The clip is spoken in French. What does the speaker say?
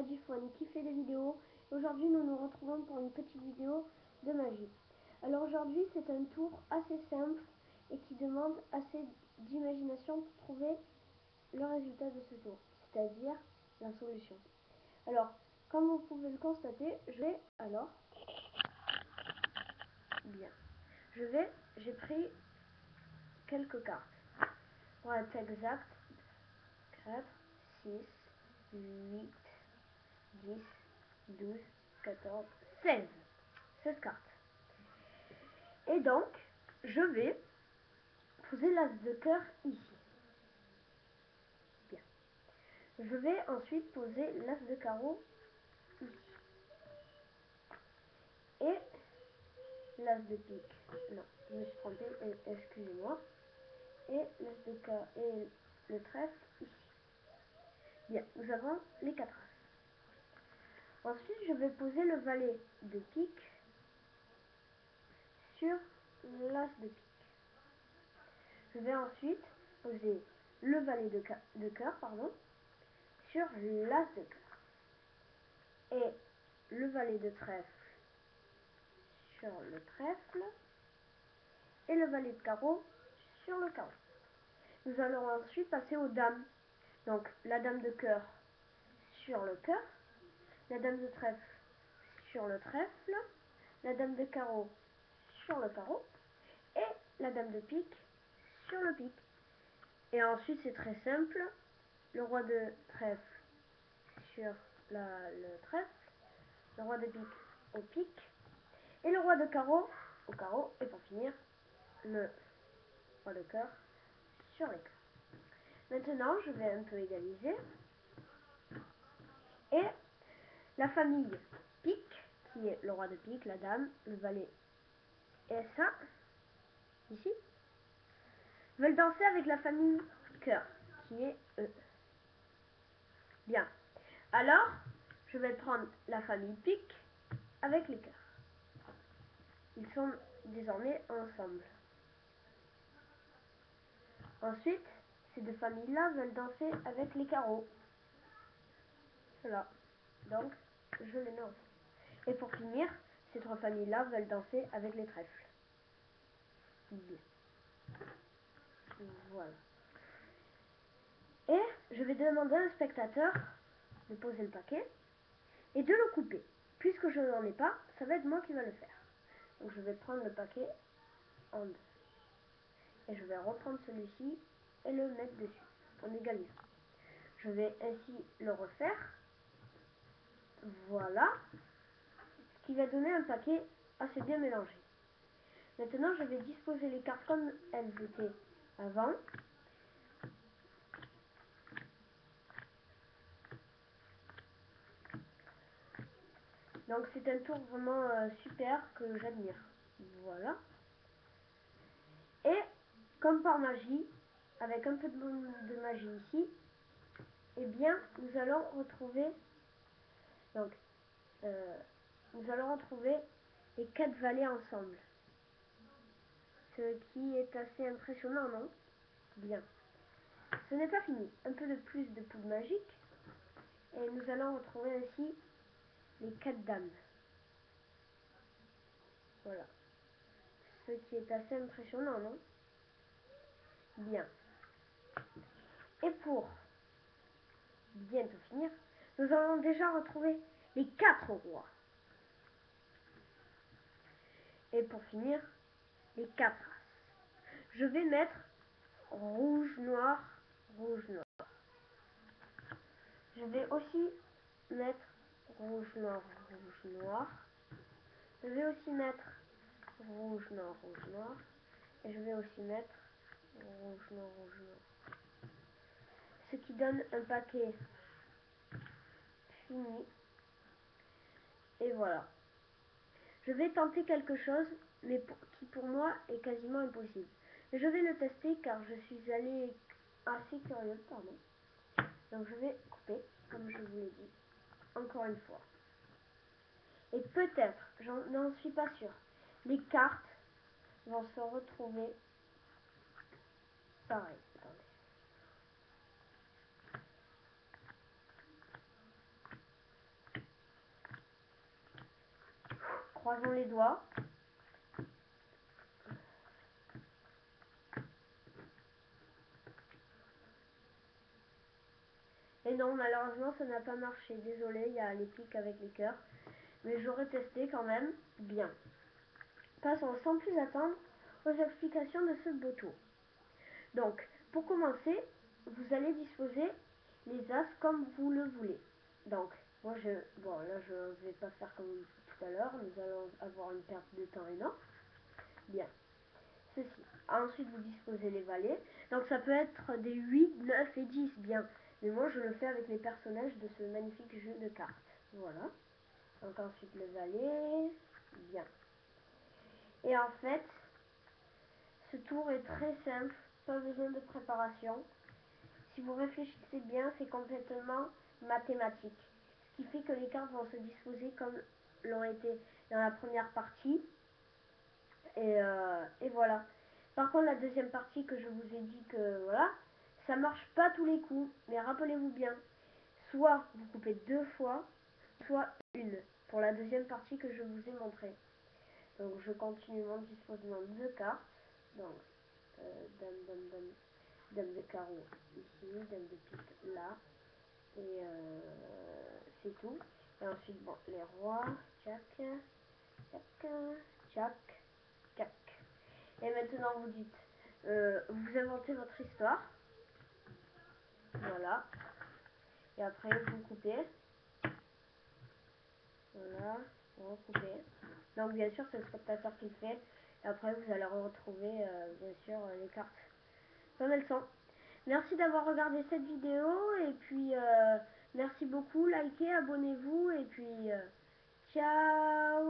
Redifone qui fait des vidéos. Aujourd'hui nous nous retrouvons pour une petite vidéo de magie. Alors aujourd'hui c'est un tour assez simple et qui demande assez d'imagination pour trouver le résultat de ce tour, c'est-à-dire la solution. Alors comme vous pouvez le constater, j'ai pris quelques cartes. Pour être exact, 4, 6, 8, 10, 12, 14, 16. 16 cartes. Et donc, je vais poser l'as de cœur ici. Bien. Je vais ensuite poser l'as de carreau ici. Et l'as de pique. Non, je me suis trompée, excusez-moi. Et l'as de cœur et le trèfle ici. Bien, nous avons les 4 as. Ensuite, je vais poser le valet de pique sur l'as de pique. Je vais ensuite poser le valet de cœur sur l'as de cœur et le valet de trèfle sur le trèfle et le valet de carreau sur le carreau. Nous allons ensuite passer aux dames. Donc la dame de cœur sur le cœur, la dame de trèfle sur le trèfle, la dame de carreau sur le carreau et la dame de pique sur le pique. Et ensuite c'est très simple, le roi de trèfle sur le trèfle, le roi de pique au pique et le roi de carreau au carreau, et pour finir le roi de cœur sur les cœurs. Maintenant je vais un peu égaliser et la famille pique qui est le roi de pique, la dame, le valet et ça ici veulent danser avec la famille cœur qui est eux. Bien, alors je vais prendre la famille pique avec les cœurs. Ils sont désormais ensemble. Ensuite, ces deux familles-là veulent danser avec les carreaux. Voilà. Donc, je les mets ensemble. Et pour finir, ces trois familles-là veulent danser avec les trèfles. Bien. Voilà. Et je vais demander à un spectateur de poser le paquet et de le couper. Puisque je n'en ai pas, ça va être moi qui va le faire. Donc je vais prendre le paquet en deux. Et je vais reprendre celui-ci et le mettre dessus, en égalisant. Je vais ainsi le refaire. Voilà. Ce qui va donner un paquet assez bien mélangé. Maintenant, je vais disposer les cartes comme elles étaient avant. Donc c'est un tour vraiment super que j'admire. Voilà. Et comme par magie, avec un peu de magie ici, eh bien nous allons retrouver les 4 valets ensemble. Ce qui est assez impressionnant, non? Bien. Ce n'est pas fini. Un peu de plus de poudre magique. Et nous allons retrouver ainsi les 4 dames. Voilà. Ce qui est assez impressionnant, non? Bien. Et pour bientôt finir, nous allons déjà retrouver les 4 rois. Et pour finir, les 4 as. Je vais mettre rouge, noir, rouge, noir. Je vais aussi mettre rouge, noir, rouge, noir. Je vais aussi mettre rouge, noir, rouge, noir. Et je vais aussi mettre rouge, noir, rouge, noir. Ce qui donne un paquet fini. Et voilà. Je vais tenter quelque chose, mais qui pour moi est quasiment impossible. Et je vais le tester car je suis allée assez curieuse, pardon. Donc je vais couper, comme je vous l'ai dit, encore une fois. Et peut-être, n'en suis pas sûre, les cartes vont se retrouver pareil. Attendez. croisons les doigts. Et non, malheureusement, ça n'a pas marché. Désolé, il y a les pics avec les cœurs. Mais j'aurais testé quand même bien. Passons sans plus attendre aux explications de ce beau tour. Donc, pour commencer, vous allez disposer les as comme vous le voulez. Donc, moi là je vais pas faire comme tout à l'heure, nous allons avoir une perte de temps énorme. Bien, ceci. Ensuite, vous disposez les valets. Donc, ça peut être des 8, 9 et 10, bien. Mais moi, je le fais avec les personnages de ce magnifique jeu de cartes. Voilà. Donc, ensuite, le valet. Bien. Et en fait, ce tour est très simple. Pas besoin de préparation. Si vous réfléchissez bien, c'est complètement mathématique. Ce qui fait que les cartes vont se disposer comme l'ont été dans la première partie. Et voilà. Par contre, la deuxième partie que je vous ai dit que voilà, ça marche pas tous les coups. Mais rappelez-vous bien, soit vous coupez 2 fois, soit une. Pour la deuxième partie que je vous ai montré. Donc je continue mon disposement de cartes. Donc dame, dame, dame, dame de carreau ici, dame de pique là. Et c'est tout. Et ensuite, bon, les rois, tchac, tchac, tchac, tchac. Et maintenant, vous dites, vous inventez votre histoire. Voilà. Et après, vous coupez. Voilà, vous coupez. Donc, bien sûr, c'est le spectateur qui le fait. Et après, vous allez retrouver, bien sûr, les cartes comme elles sont. Merci d'avoir regardé cette vidéo. Et puis, merci beaucoup. Likez, abonnez-vous. Et puis, ciao!